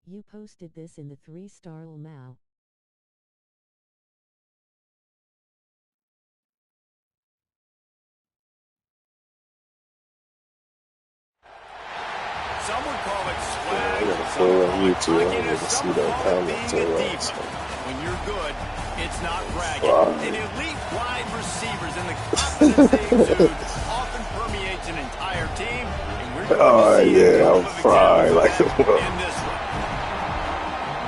You posted this in the 3-star Mao. Some would call it swag. I gotta Some go would on call it YouTube. I cockiness. need to Some see would that call it comment being a too. diva. When you're good, it's not bragging. Wow. An elite wide receivers and the confidence they exude often permeates an entire team. And we're going to Oh see a yeah, couple I'm of fried examples like of the that world. in this one.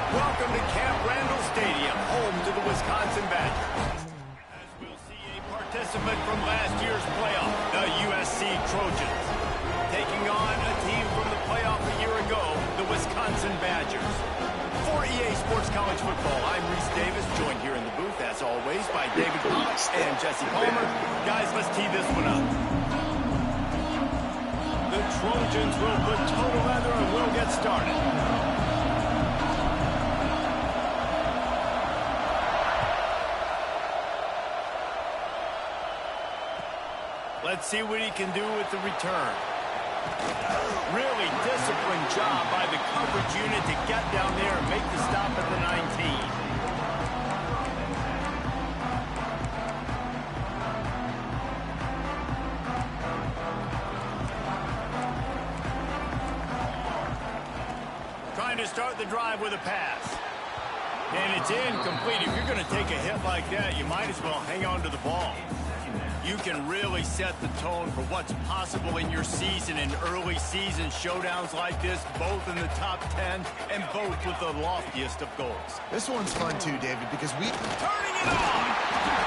Welcome to Camp Randall Stadium, home to the Wisconsin Badgers. As we'll see a participant from last year's playoff, the USC Trojans, taking on a team from the playoff a year ago, the Wisconsin Badgers. For EA Sports College Football, I'm Reese Davis, joined here in the booth, as always, by David Cox and Jesse Palmer. Guys, let's tee this one up. The Trojans will put total leather and we'll get started. Let's see what he can do with the return. Really disciplined job by the coverage unit to get down there and make the stop at the 19. Trying to start the drive with a pass. And it's incomplete. If you're going to take a hit like that, you might as well hang on to the ball. You can really set the tone for what's possible in your season in early season showdowns like this, both in the top 10 and both with the loftiest of goals. This one's fun too, David, because we... Turning it on!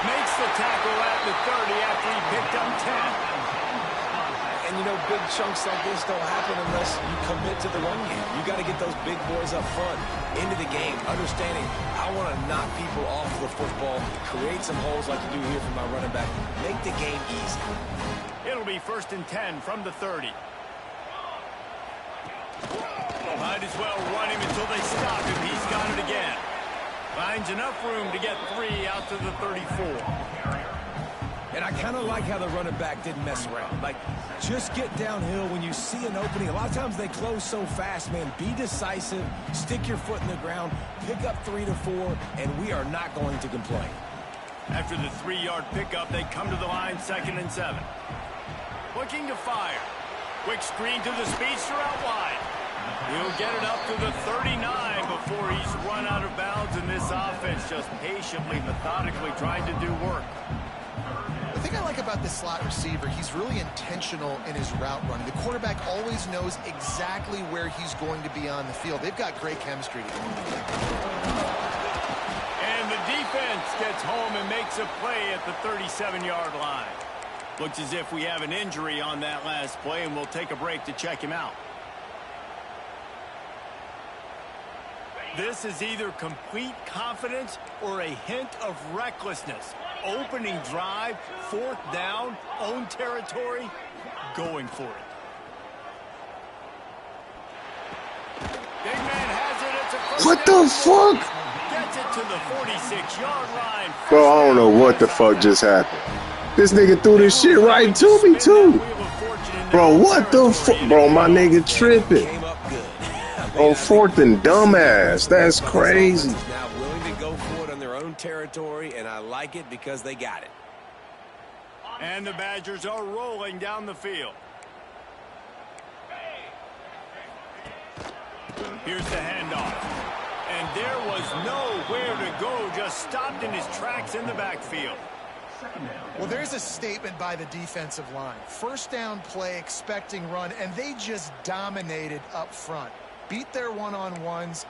Makes the tackle at the 30 after he picked up 10. And, you know, big chunks like this don't happen unless you commit to the run game. You got to get those big boys up front, into the game, understanding I want to knock people off the football, create some holes like you do here for my running back, make the game easy. It'll be 1st and 10 from the 30. Might as well run him until they stop him. He's got it again. Finds enough room to get 3 out to the 34. And I kind of like how the running back didn't mess around. Like, just get downhill when you see an opening. A lot of times they close so fast, man. Be decisive, stick your foot in the ground, pick up 3 to 4, and we are not going to complain. After the 3-yard pickup, they come to the line, 2nd and 7. Looking to fire. Quick screen to the speedster out wide. He'll get it up to the 39 before he's run out of bounds, and this offense just patiently, methodically trying to do work. The thing I like about this slot receiver, he's really intentional in his route running. The quarterback always knows exactly where he's going to be on the field. They've got great chemistry together. And the defense gets home and makes a play at the 37-yard line. Looks as if we have an injury on that last play, and we'll take a break to check him out. This is either complete confidence or a hint of recklessness. Opening drive, 4th down, own territory, going for it. Big man has it. It's a first What the fuck? Gets it to the 46-yard line. Bro, I don't know what the fuck just happened. This nigga threw this shit right to me too. Bro, what the fuck? Bro, my nigga tripping. On 4th and dumbass. That's crazy. Now willing to go for it on their own territory, and I like it because they got it. And the Badgers are rolling down the field. Here's the handoff. And there was nowhere to go, just stopped in his tracks in the backfield. Well, there's a statement by the defensive line. 1st down play, expecting run, and they just dominated up front. Beat their one-on-ones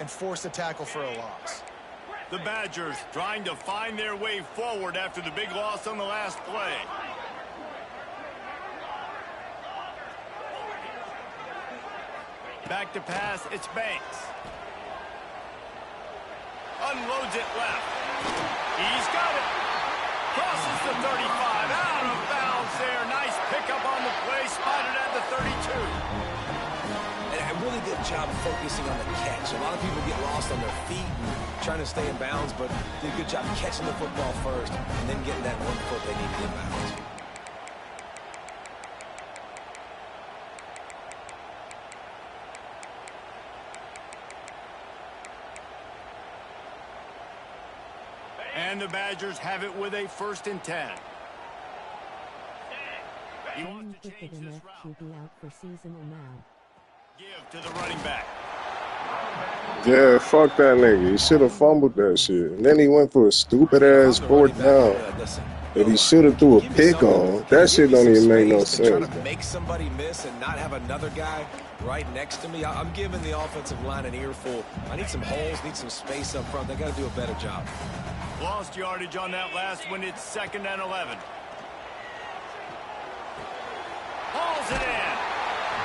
and force a tackle for a loss. The Badgers trying to find their way forward after the big loss on the last play. Back to pass, it's Banks. Unloads it left. He's got it. Crosses the 35, out of bounds there. Nice pickup on the play, spotted at the 32. Really good job focusing on the catch. A lot of people get lost on their feet and trying to stay in bounds, but did a good job catching the football first and then getting that 1 foot they need to get bounds. And the Badgers have it with a 1st and 10. He wants to change this route. QB out for seasonal now. Give to the running back. Yeah, fuck that nigga. He should have fumbled that shit. And then he went for a stupid ass 4th down that he should have threw a pick on. That shit don't even make no sense. Trying to make somebody miss and not have another guy right next to me. I'm giving the offensive line an earful. I need some holes, need some space up front. They got to do a better job. Lost yardage on that last one. It's 2nd and 11. Hauls it in.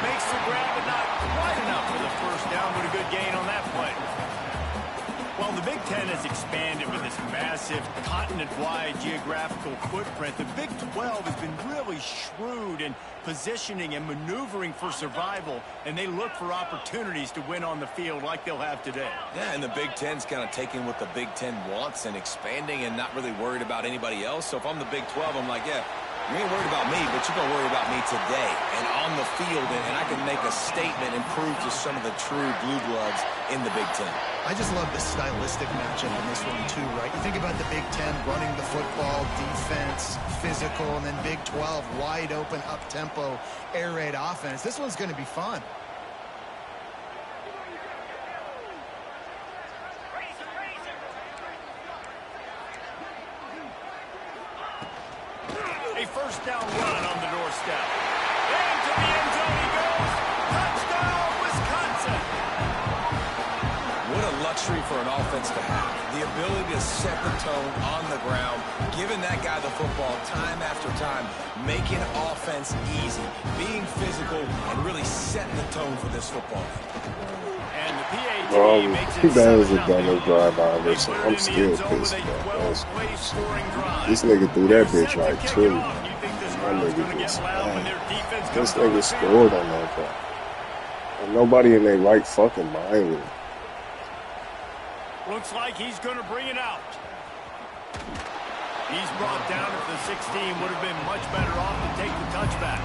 Makes the grab, but not quite enough for the 1st down, but a good gain on that play. Well, the Big Ten has expanded with this massive continent-wide geographical footprint. The Big 12 has been really shrewd in positioning and maneuvering for survival, and they look for opportunities to win on the field like they'll have today. Yeah, and the Big Ten's kind of taking what the Big Ten wants and expanding and not really worried about anybody else. So if I'm the Big 12, I'm like, yeah, you ain't worried about me, but you're going to worry about me today and on the field, and I can make a statement and prove to some of the true blue bloods in the Big Ten. I just love the stylistic matchup in this one too, right? You think about the Big Ten running the football, defense, physical, and then Big 12 wide open, up-tempo, air raid offense. This one's going to be fun. A 1st down run on the doorstep. Into the end zone he goes. Touchdown, Wisconsin. What a luxury for an offense to have. The ability to set the tone on the ground, giving that guy the football time after time, making offense easy, being physical, and really setting the tone for this football. And the PAT makes it that was a 7-0. dumb drive by Listen, I'm still pissed about that. This nigga threw that bitch right to me. That nigga just mad. This nigga scored on that play. And nobody in their right fucking mind with it. Looks like he's going to bring it out. He's brought down at the 16. Would have been much better off to take the touchback.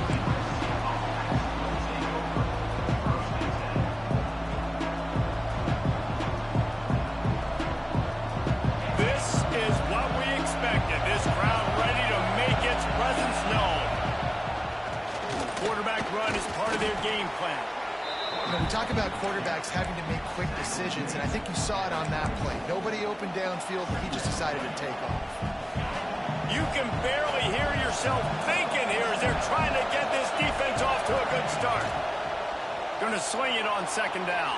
This is what we expected. This crowd ready to make its presence known. Quarterback run is part of their game plan. You know, we talk about quarterbacks having to make quick decisions, and I think you saw it on that play. Nobody opened downfield, and he just decided to take off. You can barely hear yourself thinking here as they're trying to get this defense off to a good start. Going to swing it on 2nd down.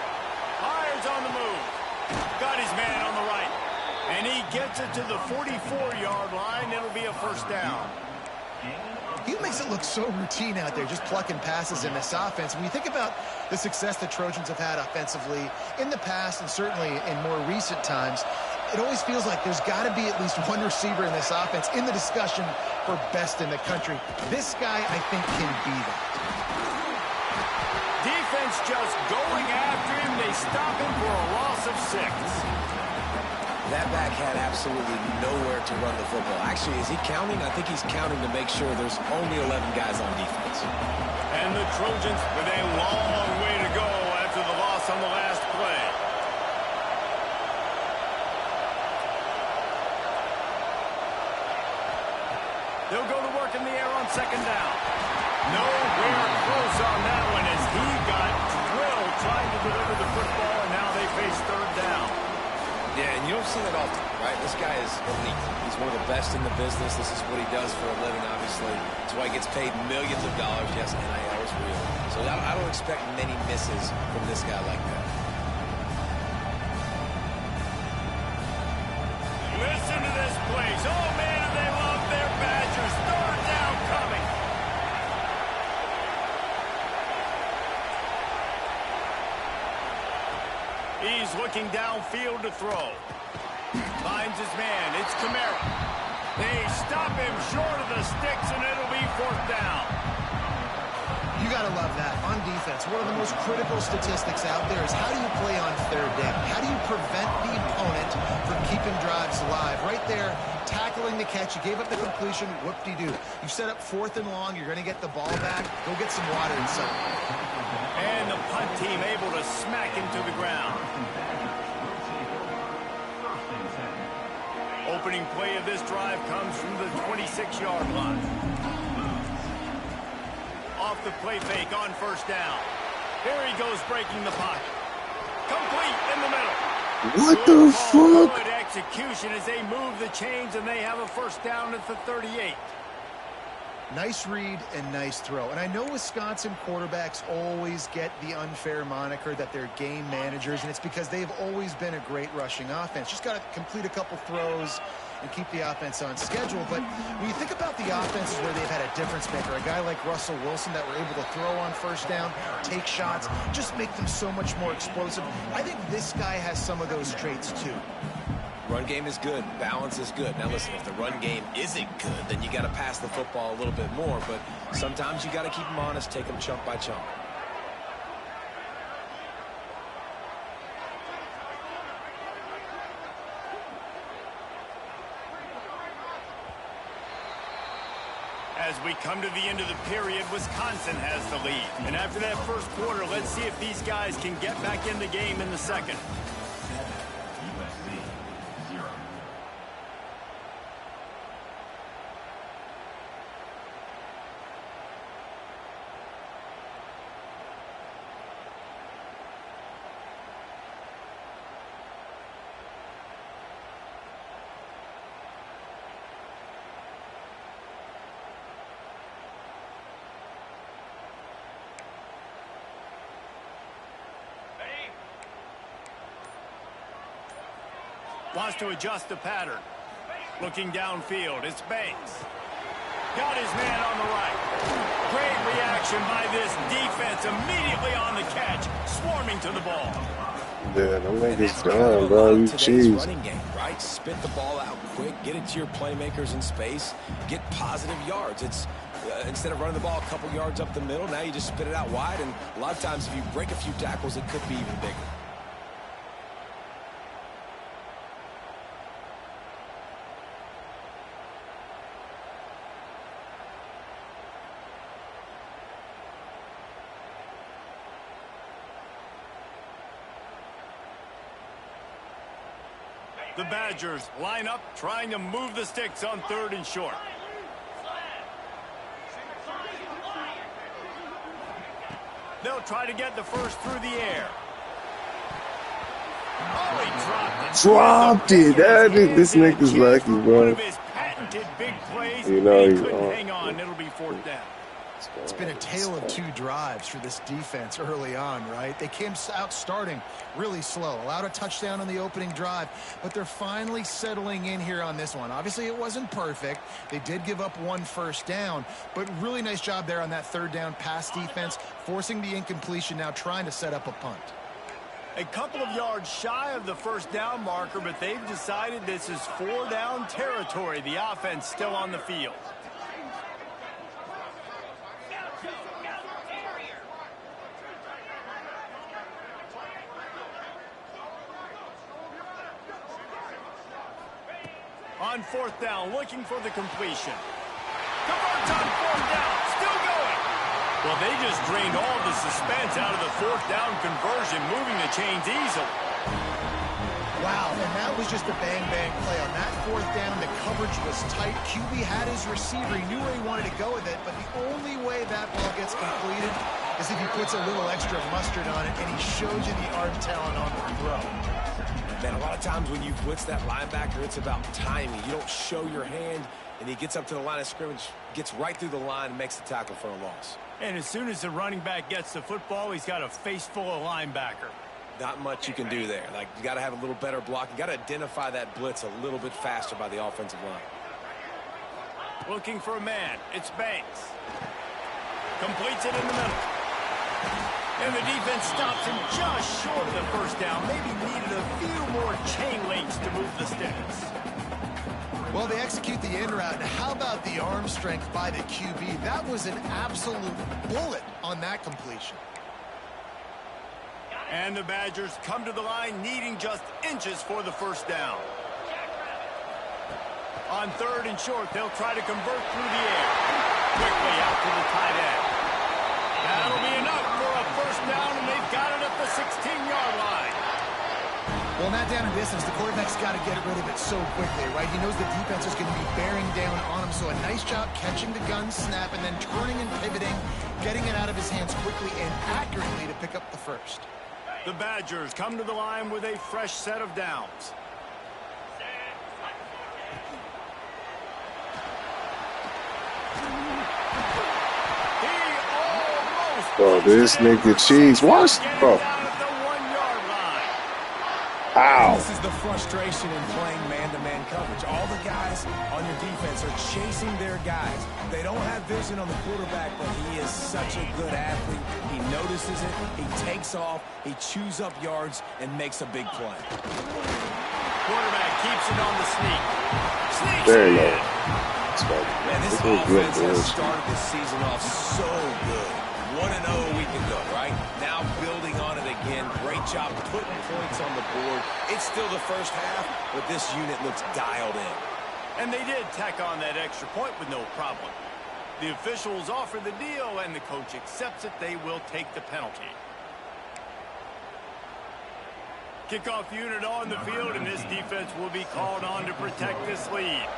Hires on the move. Got his man on the right. And he gets it to the 44-yard line. It'll be a 1st down. He makes it look so routine out there, just plucking passes in this offense. When you think about the success the Trojans have had offensively in the past and certainly in more recent times, it always feels like there's got to be at least one receiver in this offense in the discussion for best in the country. This guy, I think, can be that. Defense just going after him. They stop him for a loss of 6. That back had absolutely nowhere to run the football. Actually, is he counting? I think he's counting to make sure there's only 11 guys on defense. And the Trojans with a long way to go after the loss on the last play. They'll go to work in the air on 2nd down. Nowhere close on that one as he got drilled trying to deliver the football, and now they face 3rd down. Yeah, and you don't see that often, right? This guy is elite. He's one of the best in the business. This is what he does for a living, obviously. That's why he gets paid millions of dollars. Yes, NIL is real. So I don't expect many misses from this guy like that. Listen to this place. Oh, man, they love their Badgers. 3rd down coming. He's looking downfield to throw. Finds his man. It's Kamara. They stop him short of the sticks, and it'll be 4th down. You got to love that. On defense, one of the most critical statistics out there is how do you play on 3rd down? How do you prevent the opponent from keeping drives alive? Right there, tackling the catch. You gave up the completion. Whoop-de-doo. You set up 4th and long. You're going to get the ball back. Go get some water inside. And the punt team able to smack him to the ground. opening play of this drive comes from the 26-yard line. Off the play fake on first down. Here he goes breaking the pocket. Complete in the middle. What the fuck? Good execution as they move the chains and they have a first down at the 38. Nice read and nice throw. And I know Wisconsin quarterbacks always get the unfair moniker that they're game managers, and it's because they've always been a great rushing offense. Just got to complete a couple throws and keep the offense on schedule. But when you think about the offenses where they've had a difference maker, a guy like Russell Wilson that were able to throw on first down, take shots, just make them so much more explosive. I think this guy has some of those traits too. Run game is good. Balance is good. Now, listen, if the run game isn't good, then you got to pass the football a little bit more. But sometimes you got to keep them honest, take them chunk by chunk. As we come to the end of the period, Wisconsin has the lead. And after that first quarter, let's see if these guys can get back in the game in the second. Wants to adjust the pattern. Looking downfield, it's Banks. Got his man on the right. Great reaction by this defense. Immediately on the catch, swarming to the ball. Yeah, don't make it done, bro. You cheese. Running game, right? Spit the ball out quick. Get it to your playmakers in space. Get positive yards. It's instead of running the ball a couple yards up the middle, now you just spit it out wide. And a lot of times, if you break a few tackles, it could be even bigger. The Badgers line up, trying to move the sticks on 3rd and short. They'll try to get the first through the air. Oh, he dropped it. Dropped it. This nigga's lucky, bro. One of his patented big plays. You know he he's couldn't hang on. It'll be 4th down. It's been a tale of 2 drives for this defense early on, right? They came out starting really slow, allowed a touchdown on the opening drive, but they're finally settling in here on this one. Obviously, it wasn't perfect. They did give up 1 first down, but really nice job there on that 3rd down pass defense, forcing the incompletion, now trying to set up a punt. A couple of yards shy of the first down marker, but they've decided this is 4-down territory. The offense still on the field. On 4th down, looking for the completion. Converts on 4th down, still going. Well, they just drained all the suspense out of the 4th down conversion, moving the chains easily. Wow, and that was just a bang-bang play. On that 4th down, the coverage was tight. QB had his receiver. He knew where he wanted to go with it, but the only way that ball gets completed is if he puts a little extra mustard on it, and he shows you the arm talent on the throw. Man, a lot of times when you blitz that linebacker, it's about timing. You don't show your hand, and he gets up to the line of scrimmage, gets right through the line, and makes the tackle for a loss. And as soon as the running back gets the football, he's got a face full of linebacker. Not much you can do there. Like, you got to have a little better block. You got to identify that blitz a little bit faster by the offensive line. Looking for a man. It's Banks. Completes it in the middle. And the defense stops him just short of the first down. Maybe needed a few more chain links to move the sticks. Well, they execute the in route. And how about the arm strength by the QB? That was an absolute bullet on that completion. And the Badgers come to the line needing just inches for the first down. On 3rd and short, they'll try to convert through the air. Quickly out to the tight end. That'll be enough for a first down, and they've got it at the 16-yard line. Well, in that down and distance, the quarterback's got to get rid of it so quickly, right? He knows the defense is going to be bearing down on him, so a nice job catching the gun snap and then turning and pivoting, getting it out of his hands quickly and accurately to pick up the first. The Badgers come to the line with a fresh set of downs. Bro, this nigga cheese. Watch, bro. Ow. This is the frustration in playing man-to-man coverage. All the guys on your defense are chasing their guys. They don't have vision on the quarterback, but he is such a good athlete. He notices it, he takes off, he chews up yards, and makes a big play. Quarterback keeps it on the sneak. Sneaks Very it low. in. Man, this offense has started the season off so good. 1-0 a week ago, right? Now building on it again. Great job putting points on the board. It's still the first half, but this unit looks dialed in. And they did tack on that extra point with no problem. The officials offer the deal, and the coach accepts it. They will take the penalty. Kickoff unit on the field, and this defense will be called on to protect this lead.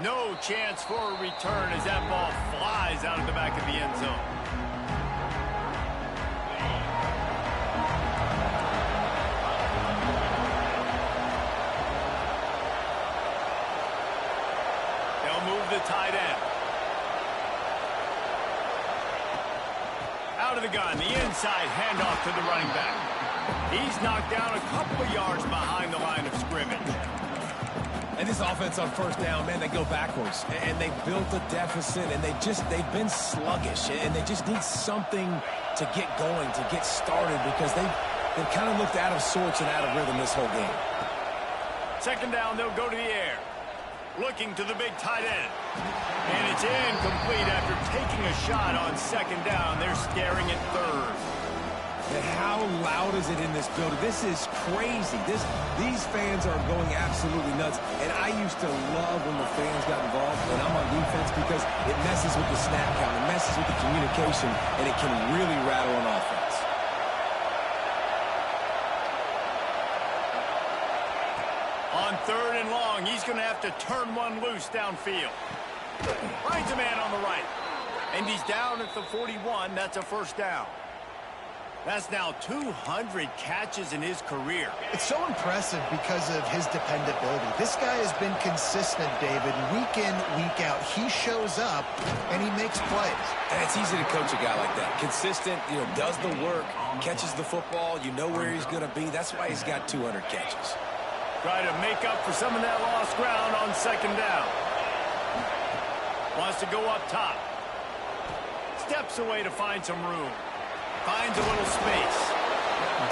No chance for a return as that ball flies out of the back of the end zone. They'll move the tight end. Out of the gun, the inside handoff to the running back. He's knocked down a couple of yards behind the line of scrimmage. And this offense on first down, man, they go backwards. And they built a deficit, and they've been sluggish. And they just need something to get going, to get started, because they've kind of looked out of sorts and out of rhythm this whole game. Second down, they'll go to the air. Looking to the big tight end. And it's incomplete after taking a shot on second down. They're staring at third. And how loud is it in this building? This is crazy. These fans are going absolutely nuts. And I used to love when the fans got involved when I'm on defense, because it messes with the snap count, it messes with the communication, and it can really rattle an offense. On third and long, he's going to have to turn one loose downfield. Finds a man on the right. And he's down at the 41. That's a first down. That's now 200 catches in his career. It's so impressive because of his dependability. This guy has been consistent, David, week in, week out. He shows up, and he makes plays. And it's easy to coach a guy like that. Consistent, does the work, catches the football, you know where he's going to be. That's why he's got 200 catches. Try to make up for some of that lost ground on second down. Wants to go up top. Steps away to find some room. Finds a little space.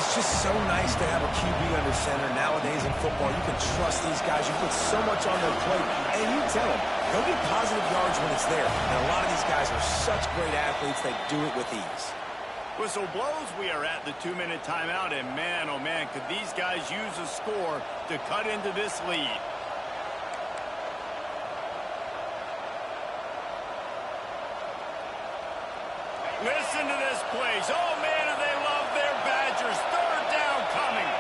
It's just so nice to have a QB under center. Nowadays in football, you can trust these guys. You put so much on their plate. And you tell them, go get positive yards when it's there. And a lot of these guys are such great athletes, they do it with ease. Whistle blows. We are at the 2-minute timeout. And man, oh man, could these guys use a score to cut into this lead. Listen to this place. Oh, man, do they love their Badgers. Third down coming.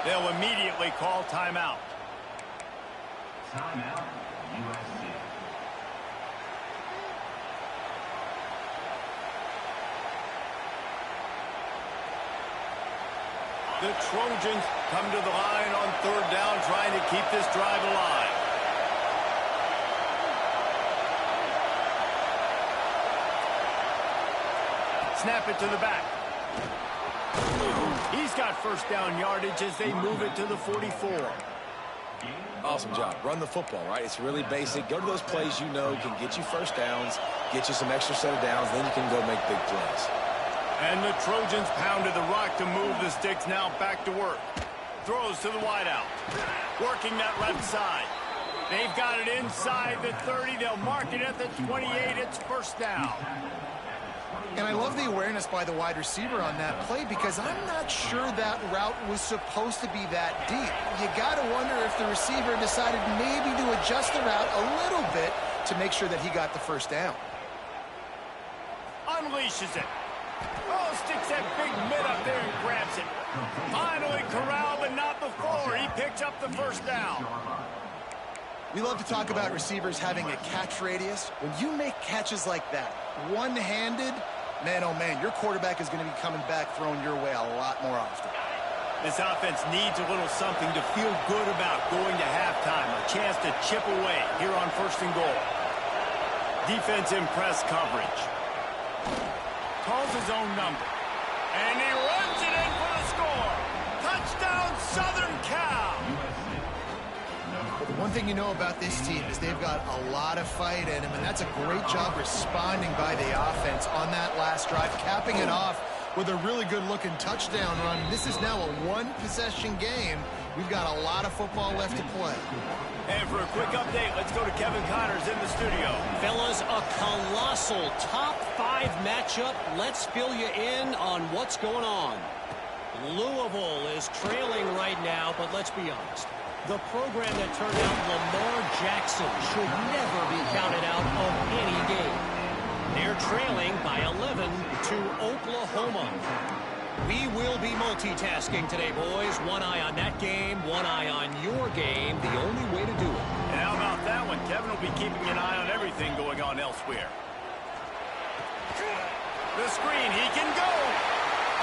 They'll immediately call timeout. Timeout, USC. The Trojans come to the line on third down, trying to keep this drive alive. Snap it to the back. He's got first down yardage as they move it to the 44. Awesome job. Run the football, right? It's really basic. Go to those plays you know can get you first downs, get you some extra set of downs, then you can go make big plays. And the Trojans pounded the rock to move the sticks. Now back to work. Throws to the wideout. Working that left side. They've got it inside the 30. They'll mark it at the 28. It's first down. And I love the awareness by the wide receiver on that play because I'm not sure that route was supposed to be that deep. You got to wonder if the receiver decided maybe to adjust the route a little bit to make sure that he got the first down. Unleashes it. Oh, sticks that big mid up there and grabs it. Finally corralled, but not before. He picks up the first down. We love to talk about receivers having a catch radius. When you make catches like that, one-handed, man, oh man, your quarterback is going to be coming back throwing your way a lot more often. This offense needs a little something to feel good about going to halftime. A chance to chip away here on 1st and goal. Defense in press coverage. Calls his own number. And he runs it in for the score. Touchdown, Southern Cal. Well, the one thing you know about this team is they've got a lot of fight in them, and that's a great job responding by the offense on that last drive, capping it off with a really good-looking touchdown run. This is now a one-possession game. We've got a lot of football left to play. And for a quick update, let's go to Kevin Connors in the studio. Fellas, a colossal top 5 matchup. Let's fill you in on what's going on. Louisville is trailing right now, but let's be honest. The program that turned out Lamar Jackson should never be counted out of any game. They're trailing by 11 to Oklahoma. We will be multitasking today, boys. One eye on that game, one eye on your game. The only way to do it. And how about that one? Kevin will be keeping an eye on everything going on elsewhere. The screen, he can go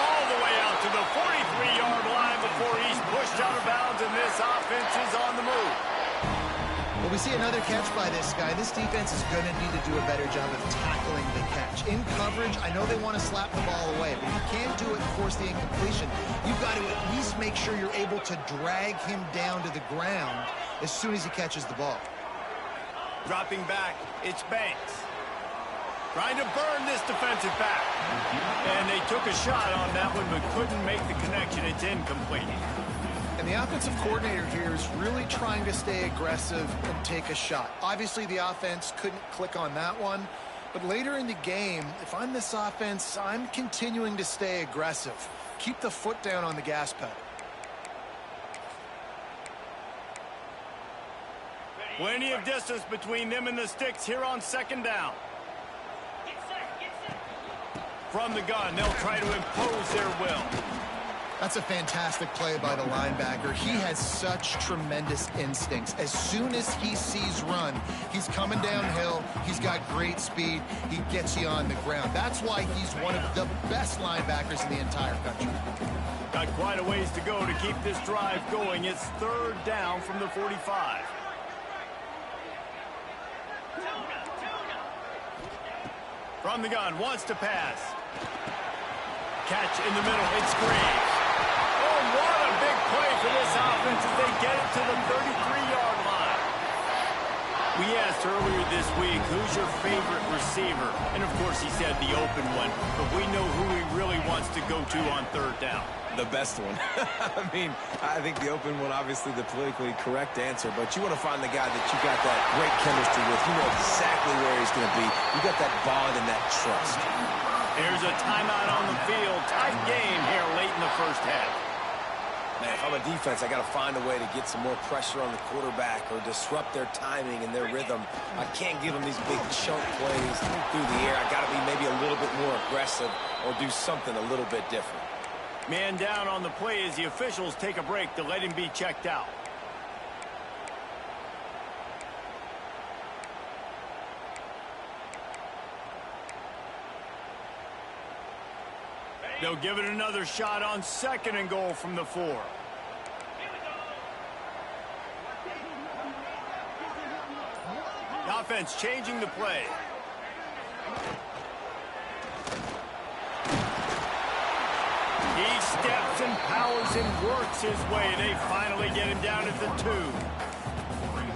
all the way out to the 43-yard line before he's pushed out of bounds, and this offense is on the move. Well, we see another catch by this guy. This defense is going to need to do a better job of tackling the catch. In coverage, I know they want to slap the ball away, but if you can't do it and force the incompletion, you've got to at least make sure you're able to drag him down to the ground as soon as he catches the ball. Dropping back, it's Banks. Trying to burn this defensive back. And they took a shot on that one, but couldn't make the connection. It's incomplete. And the offensive coordinator here is really trying to stay aggressive and take a shot. Obviously, the offense couldn't click on that one. But later in the game, if I'm this offense, I'm continuing to stay aggressive. Keep the foot down on the gas pedal. Plenty of distance between them and the sticks here on 2nd down. From the gun, they'll try to impose their will. That's a fantastic play by the linebacker. He has such tremendous instincts. As soon as he sees run, he's coming downhill. He's got great speed. He gets you on the ground. That's why he's one of the best linebackers in the entire country. Got quite a ways to go to keep this drive going. It's 3rd down from the 45. From the gun, wants to pass. Catch in the middle, it's Graves. Oh, what a big play for this offense as they get it to the 33-yard line. We asked earlier this week, who's your favorite receiver? And of course he said the open one, but we know who he really wants to go to on 3rd down. The best one. I mean, I think the open one, obviously the politically correct answer, but you want to find the guy that you got that great chemistry with. You know exactly where he's going to be. You got that bond and that trust. There's a timeout on the field. Tight game here late in the 1st half. Man, if I'm a defense, I got to find a way to get some more pressure on the quarterback or disrupt their timing and their rhythm. I can't give them these big chunk plays through the air. I got to be maybe a little bit more aggressive or do something a little bit different. Man down on the play as the officials take a break to let him be checked out. They'll give it another shot on 2nd and goal from the 4. The offense changing the play. He steps and powers and works his way. They finally get him down at the 2.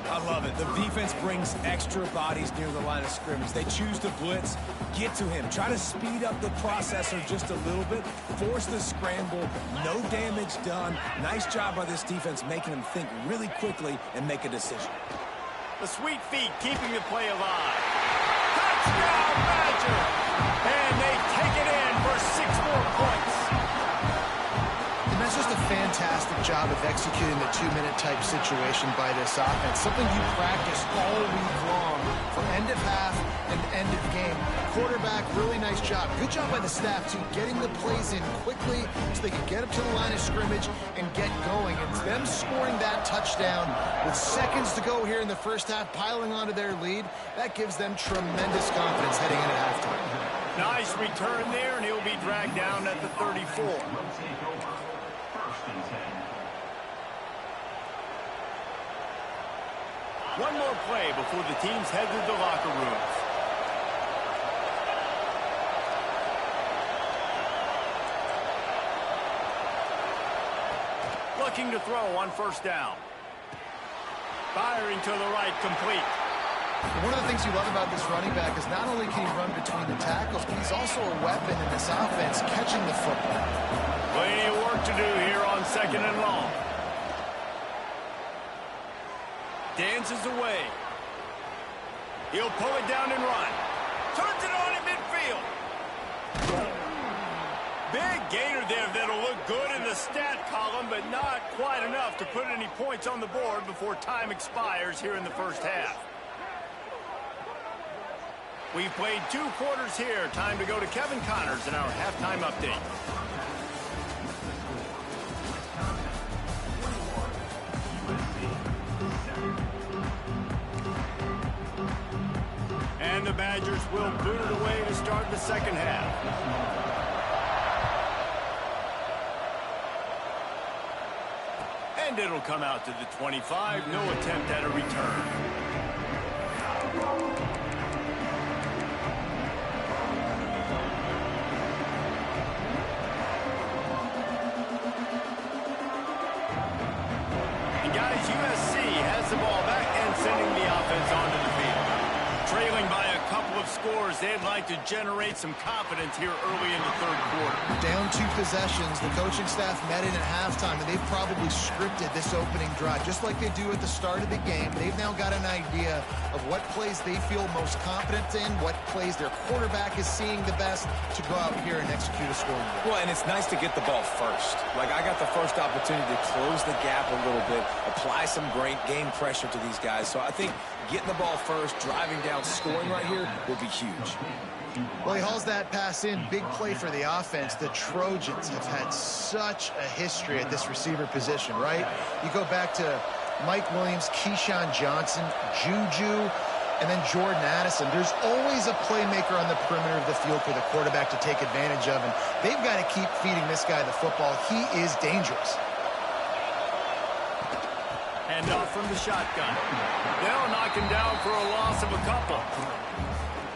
I love it. The defense brings extra bodies near the line of scrimmage. They choose to blitz, get to him, try to speed up the processor just a little bit, force the scramble, no damage done. Nice job by this defense making him think really quickly and make a decision. The sweet feet keeping the play alive. Touchdown, Badger! And they a fantastic job of executing the 2-minute type situation by this offense. Something you practice all week long for end of half and end of game. Quarterback, really nice job. Good job by the staff, too, getting the plays in quickly so they could get up to the line of scrimmage and get going. And them scoring that touchdown with seconds to go here in the first half, piling onto their lead, that gives them tremendous confidence heading into halftime. Nice return there, and he'll be dragged down at the 34. One more play before the teams head to the locker rooms. Looking to throw on first down. Firing to the right, complete. One of the things you love about this running back is not only can he run between the tackles, but he's also a weapon in this offense, catching the football. Plenty of work to do here on second and long. Dances away. He'll pull it down and run. Turns it on in midfield. Big gainer there that'll look good in the stat column, but not quite enough to put any points on the board before time expires here in the first half. We've played 2 quarters here. Time to go to Kevin Connors in our halftime update. And the Badgers will boot it away to start the second half. And it'll come out to the 25. No attempt at a return. Scores, they'd like to generate some confidence here early in the third quarter. Down 2 possessions, the coaching staff met in at halftime, and they've probably scripted this opening drive, just like they do at the start of the game. They've now got an idea of what plays they feel most confident in, what plays their quarterback is seeing the best to go out here and execute a scoring drive. Well, and it's nice to get the ball first. Like, I got the first opportunity to close the gap a little bit, apply some great game pressure to these guys. So I think getting the ball first, driving down, scoring right here will be huge. Well, he hauls that pass in. Big play for the offense. The Trojans have had such a history at this receiver position, right? You go back to Mike Williams, Keyshawn Johnson, Juju, and then Jordan Addison. There's always a playmaker on the perimeter of the field for the quarterback to take advantage of, and they've got to keep feeding this guy the football. He is dangerous. And off from the shotgun. They'll knock him down for a loss of a couple.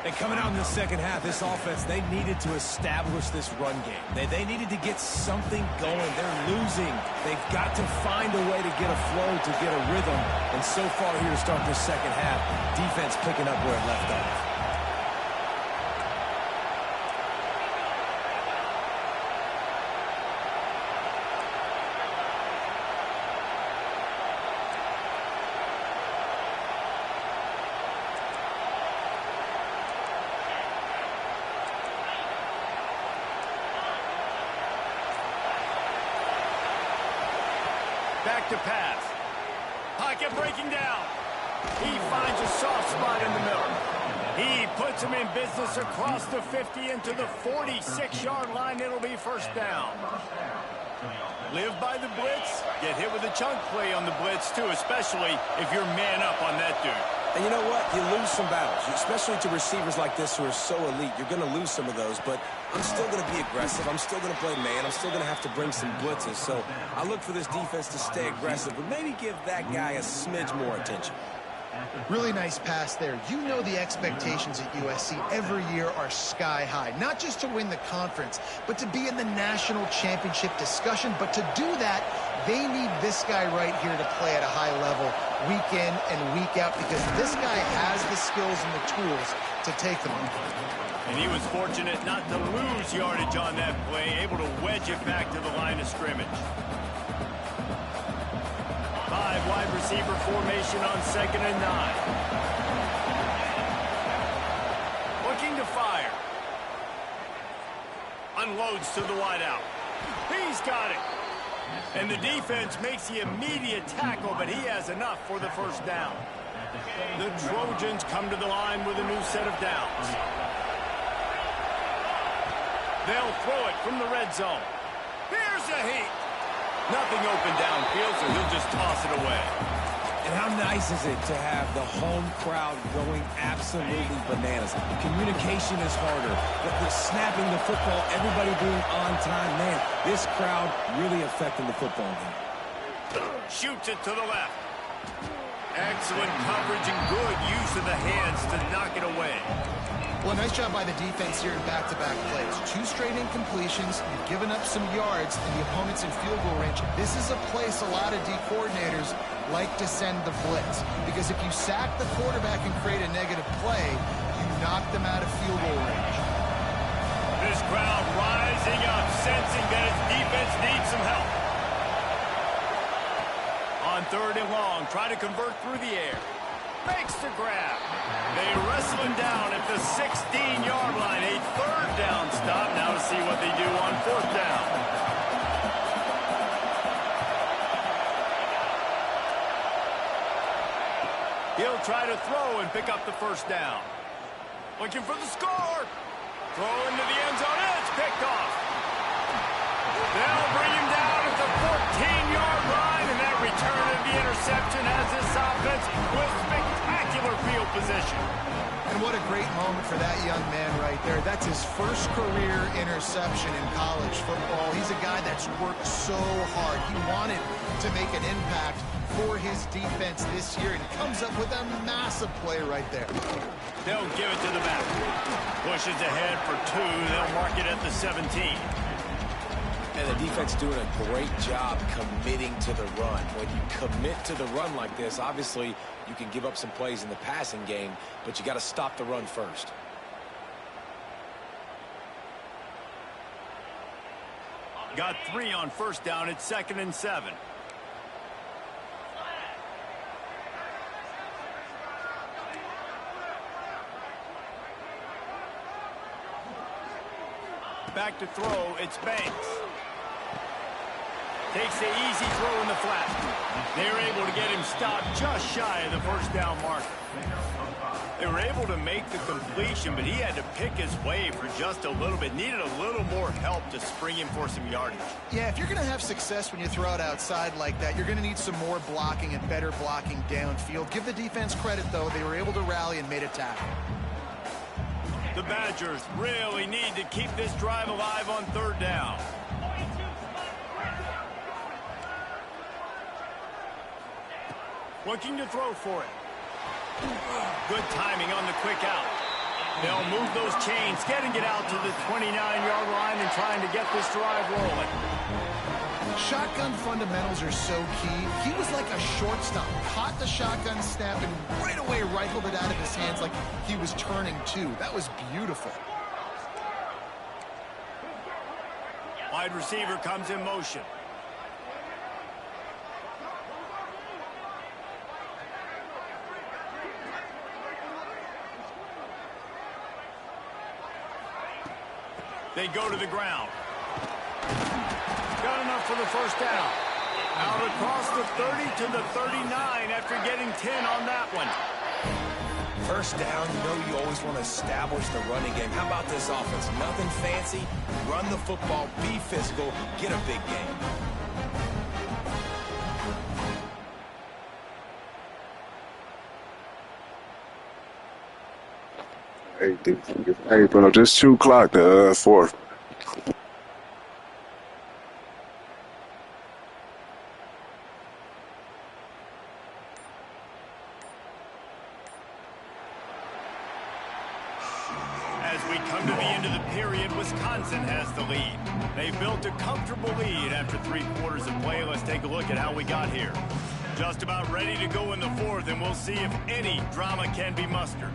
And coming out in the second half, this offense, they needed to establish this run game. They needed to get something going. They're losing. They've got to find a way to get a flow, to get a rhythm. And so far here to start this second half, defense picking up where it left off. Back to pass. Pocket breaking down. He finds a soft spot in the middle. He puts him in business across the 50 into the 46-yard line. It'll be first down. Live by the blitz. Get hit with a chunk play on the blitz, too, especially if you're man up on that dude. And you know what? You lose some battles, especially to receivers like this who are so elite. You're going to lose some of those, but I'm still going to be aggressive. I'm still going to play man. I'm still going to have to bring some blitzes. So I look for this defense to stay aggressive, but maybe give that guy a smidge more attention. Really nice pass there. You know the expectations at USC every year are sky high. Not just to win the conference, but to be in the national championship discussion. But to do that, they need this guy right here to play at a high level week in and week out, because this guy has the skills and the tools to take them on. And he was fortunate not to lose yardage on that play, able to wedge it back to the line of scrimmage. 5 wide receiver formation on 2nd and 9. Looking to fire. Unloads to the wideout. He's got it. And the defense makes the immediate tackle, but he has enough for the first down. The Trojans come to the line with a new set of downs. They'll throw it from the red zone. Here's a heat. Nothing open downfield, so he'll just toss it away. And how nice is it to have the home crowd going absolutely bananas? Communication is harder. The snapping the football, everybody being on time. Man, this crowd really affecting the football game. Shoots it to the left. Excellent coverage and good use of the hands to knock it away. Well, nice job by the defense here in back-to-back plays. 2 straight incompletions. You've given up some yards, and the opponent's in field goal range. This is a place a lot of D coordinators like to send the blitz, because if you sack the quarterback and create a negative play, you knock them out of field goal range. This crowd rising up, sensing that its defense needs some help. On 3rd and long, try to convert through the air. Makes the grab. They wrestle him down at the 16-yard line. A 3rd down stop. Now to see what they do on 4th down. He'll try to throw and pick up the first down. Looking for the score. Throw into the end zone. It's picked off. They'll bring him down at the 14-yard line, and that return of the interception has this offense with spectacular field position. And what a great moment for that young man right there. That's his first career interception in college football. He's a guy that's worked so hard. He wanted to make an impact for his defense this year, and comes up with a massive play right there. They'll give it to the back. Pushes ahead for 2. They'll mark it at the 17. And the defense doing a great job committing to the run. When you commit to the run like this, obviously you can give up some plays in the passing game, but you got to stop the run first. Got 3 on 1st down. It's 2nd and 7. Back to throw. It's Banks. Takes the easy throw in the flat. They're able to get him stopped just shy of the 1st down marker. They were able to make the completion, but he had to pick his way for just a little bit. Needed a little more help to spring him for some yardage. Yeah, if you're going to have success when you throw it outside like that, you're going to need some more blocking and better blocking downfield. Give the defense credit, though. They were able to rally and made a tackle. The Badgers really need to keep this drive alive on 3rd down. Looking to throw for it. Good timing on the quick out. They'll move those chains, getting it out to the 29-yard line and trying to get this drive rolling. Shotgun fundamentals are so key. He was like a shortstop. Caught the shotgun snap and right away rifled it out of his hands like he was turning 2. That was beautiful. Wide receiver comes in motion. They go to the ground. Got enough for the 1st down. Out across the 30 to the 39 after getting 10 on that one. 1st down, you know you always want to establish the running game. How about this offense? Nothing fancy. Run the football, be physical, get a big game. Hey, bro, just 2 clock the 4th. As we come to the end of the period, Wisconsin has the lead. They built a comfortable lead after 3 quarters of play. Let's take a look at how we got here. Just about ready to go in the 4th, and we'll see if any drama can be mustered.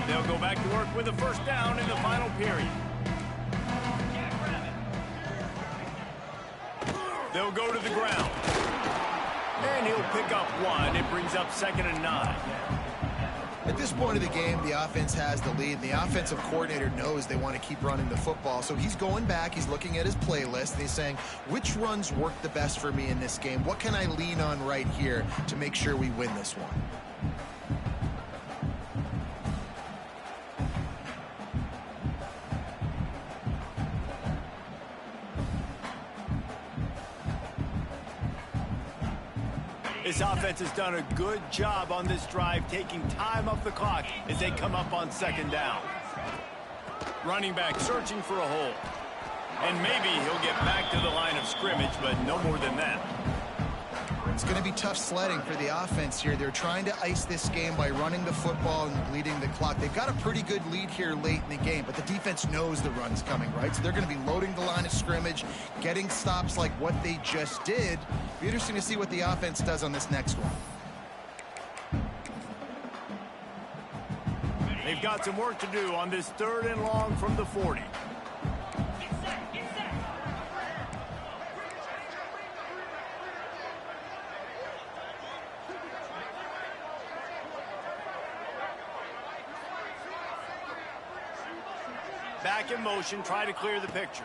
They'll go back to work with a 1st down in the final period. They'll go to the ground. And he'll pick up one. It brings up 2nd and 9. At this point of the game, the offense has the lead. The offensive coordinator knows they want to keep running the football. So he's going back. He's looking at his playlist. And he's saying, which runs work the best for me in this game? What can I lean on right here to make sure we win this one? This offense has done a good job on this drive, taking time off the clock as they come up on 2nd down. Running back searching for a hole. And maybe he'll get back to the line of scrimmage, but no more than that. It's going to be tough sledding for the offense here. They're trying to ice this game by running the football and bleeding the clock. They've got a pretty good lead here late in the game, but the defense knows the run's coming, right? So they're going to be loading the line of scrimmage, getting stops like what they just did. Be interesting to see what the offense does on this next one. They've got some work to do on this 3rd and long from the 40. Back in motion, try to clear the picture.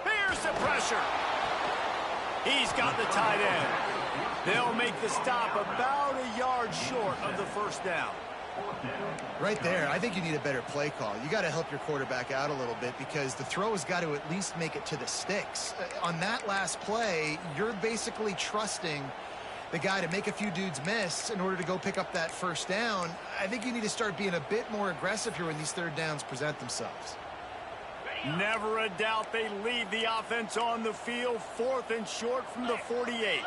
Here's the pressure. He's got the tight end. They'll make the stop about a yard short of the 1st down. Right there, I think you need a better play call. You got to help your quarterback out a little bit because the throw has got to at least make it to the sticks. On that last play, you're basically trusting the guy to make a few dudes miss in order to go pick up that 1st down. I think you need to start being a bit more aggressive here when these 3rd downs present themselves. Never a doubt they lead the offense on the field, 4th and short from the 48.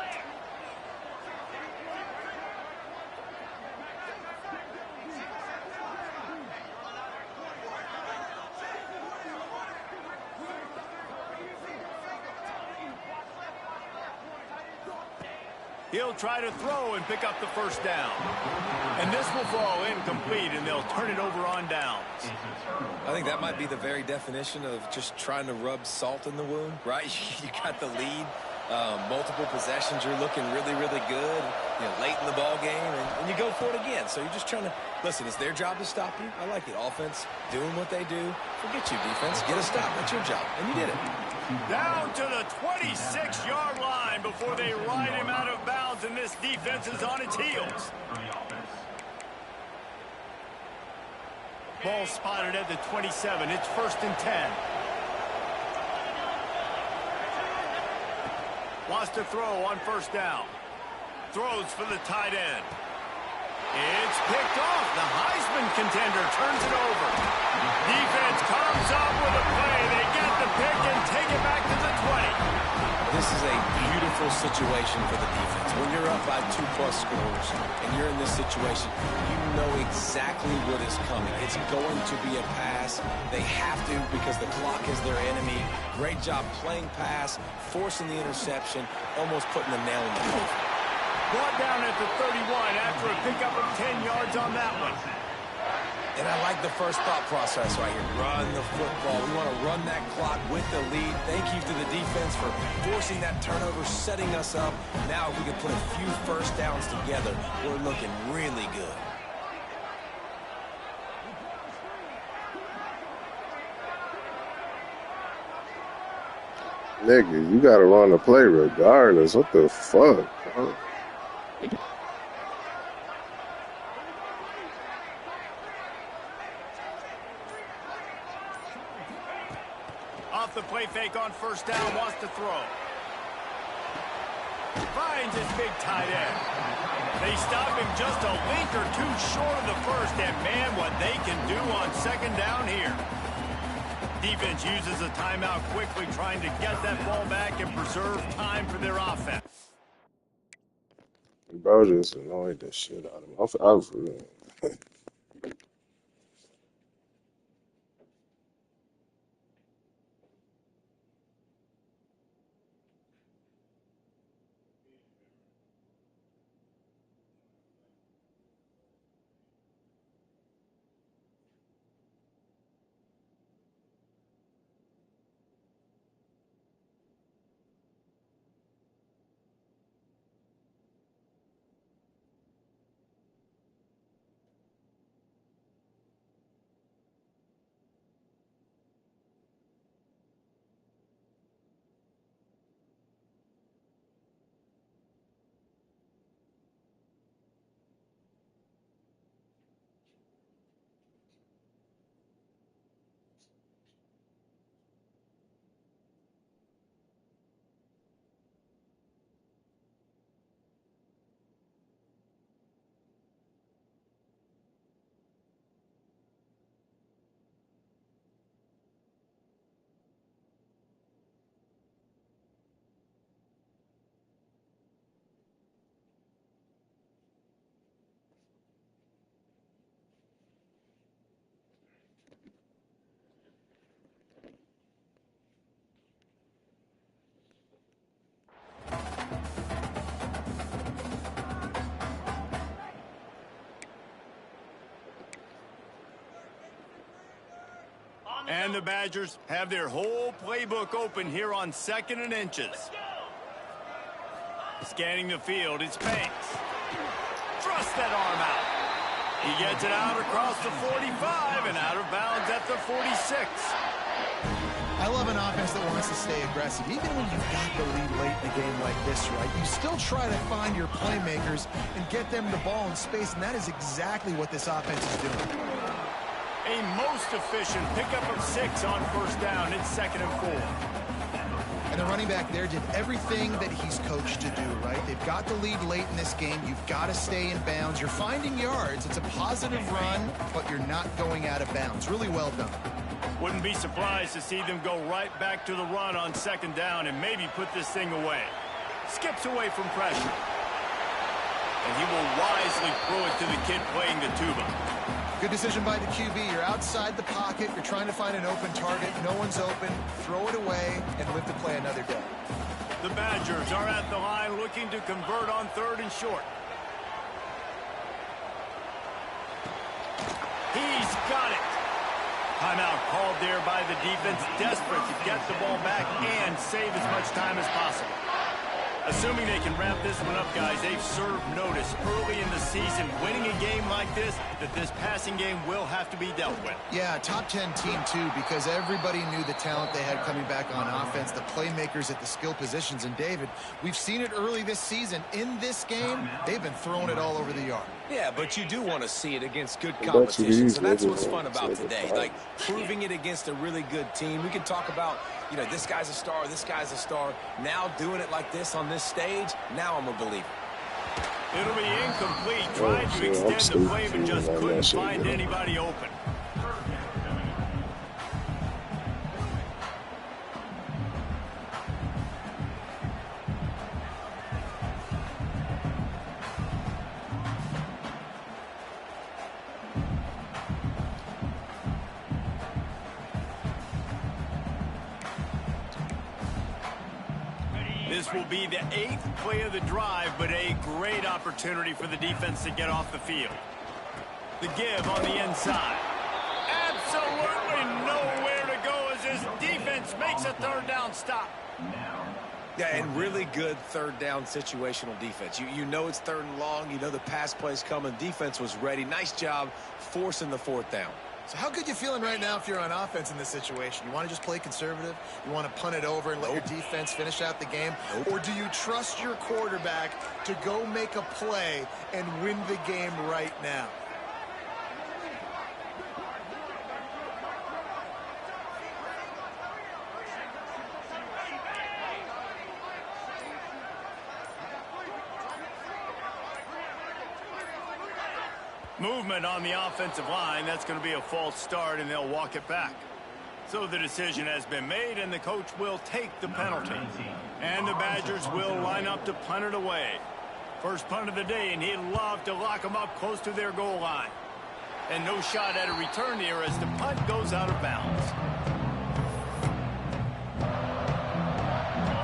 He'll try to throw and pick up the 1st down. And this will fall incomplete, and they'll turn it over on downs. I think that might be the very definition of just trying to rub salt in the wound, right? You got the lead, multiple possessions, you're looking really, really good, late in the ball game, and you go for it again. So you're just trying to, listen, it's their job to stop you. I like it. Offense doing what they do. Forget you, defense. Get a stop. That's your job. And you did it. Down to the 26-yard line before they ride him out of bounds, and this defense is on its heels. Ball spotted at the 27. It's 1st and 10. Wants to throw on 1st down. Throws for the tight end. It's picked off. The Heisman contender turns it over. Defense comes up with a play. They get the pick and take it back to the 20. This is a beautiful situation for the defense. When you're up by 2+ scores and you're in this situation, you know exactly what is coming. It's going to be a pass. They have to because the clock is their enemy. Great job playing pass, forcing the interception, almost putting the nail in the coffin. Brought down at the 31 after a pickup of 10 yards on that one. And I like the first thought process right here. Run the football. We want to run that clock with the lead. Thank you to the defense for forcing that turnover, setting us up. Now if we can put a few 1st downs together, we're looking really good. Nigga, you gotta run the play regardless. What the fuck, bro? Off the play fake on 1st down, wants to throw. Finds his big tight end. They stop him just a link or two short of the 1st, and man, what they can do on 2nd down here. Defense uses a timeout quickly, trying to get that ball back and preserve time for their offense. Bro just annoyed the shit out of me. I'm for real. And the Badgers have their whole playbook open here on 2nd and inches. Scanning the field, it's Banks. Thrust that arm out. He gets it out across the 45 and out of bounds at the 46. I love an offense that wants to stay aggressive. Even when you've got the lead late in a game like this, right, you still try to find your playmakers and get them the ball in space, and that is exactly what this offense is doing. A most efficient pickup of 6 on 1st down. It's 2nd and 4. And the running back there did everything that he's coached to do, right? They've got the lead late in this game. You've got to stay in bounds. You're finding yards. It's a positive run, but you're not going out of bounds. Really well done. Wouldn't be surprised to see them go right back to the run on 2nd down and maybe put this thing away. Skips away from pressure. And he will wisely throw it to the kid playing the tuba. Good decision by the QB. You're outside the pocket. You're trying to find an open target. No one's open. Throw it away and live to play another day. The Badgers are at the line looking to convert on 3rd and short. He's got it. Timeout called there by the defense, desperate to get the ball back and save as much time as possible. Assuming they can wrap this one up, guys, they've served notice early in the season, winning a game like this, that this passing game will have to be dealt with. Yeah, top 10 team, too, because everybody knew the talent they had coming back on offense, the playmakers at the skill positions. And, David, we've seen it early this season. In this game, they've been throwing it all over the yard. Yeah, but you do want to see it against good competition, so that's what's fun about today. Like, proving it against a really good team. We can talk about, you know, this guy's a star, this guy's a star. Now doing it like this on this stage, now I'm a believer. It'll be incomplete. Tried to extend the play, but just couldn't find anybody open. This will be the 8th play of the drive, but a great opportunity for the defense to get off the field. The give on the inside. Absolutely nowhere to go as his defense makes a 3rd down stop. Yeah, and really good 3rd down situational defense. You know it's 3rd and long. You know the pass play's coming. Defense was ready. Nice job forcing the 4th down. So how good you feeling right now if you're on offense in this situation? You want to just play conservative? You want to punt it over and let your defense finish out the game? Or do you trust your quarterback to go make a play and win the game right now? Movement on the offensive line. That's going to be a false start, and they'll walk it back. So the decision has been made, and the coach will take the penalty. And the Badgers will line up to punt it away. First punt of the day, and he'd love to lock them up close to their goal line. And no shot at a return here as the punt goes out of bounds.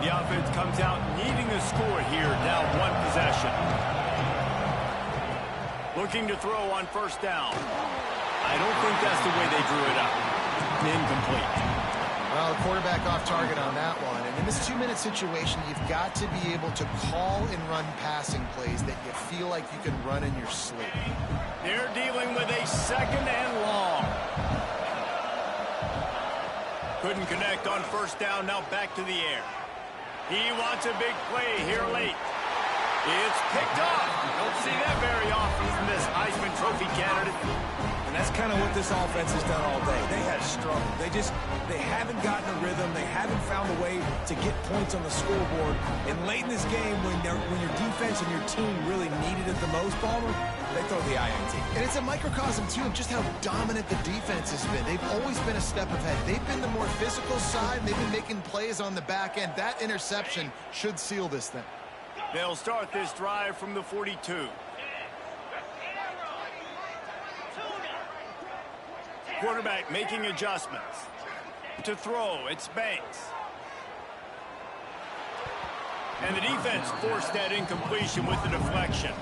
The offense comes out needing a score here, down 1 possession. Looking to throw on 1st down. I don't think that's the way they drew it up. Incomplete. Well, the quarterback off target on that one. And in this 2-minute situation, you've got to be able to call and run passing plays that you feel like you can run in your sleep. They're dealing with a 2nd and long. Couldn't connect on 1st down. Now back to the air. He wants a big play here late. It's picked off. Don't see that very often from this Heisman Trophy candidate. And that's kind of what this offense has done all day. They have struggled. They haven't gotten a rhythm. They haven't found a way to get points on the scoreboard. And late in this game, when your defense and your team really needed it the most, Palmer, they throw the INT. And it's a microcosm, too, of just how dominant the defense has been. They've always been a step ahead. They've been the more physical side. They've been making plays on the back end. That interception should seal this thing. They'll start this drive from the 42. Quarterback making adjustments. To throw, it's Banks. And the defense forced that incompletion with the deflection.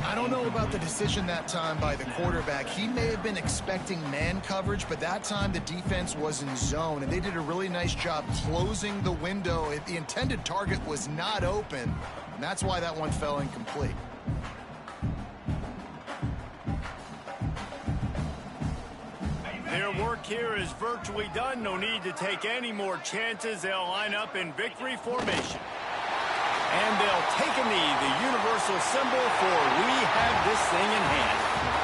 I don't know about the decision that time by the quarterback. He may have been expecting man coverage, but that time the defense was in zone, and they did a really nice job closing the window. The intended target was not open, and that's why that one fell incomplete. Their work here is virtually done. No need to take any more chances. They'll line up in victory formation. And they'll take a knee, the universal symbol for we have this thing in hand.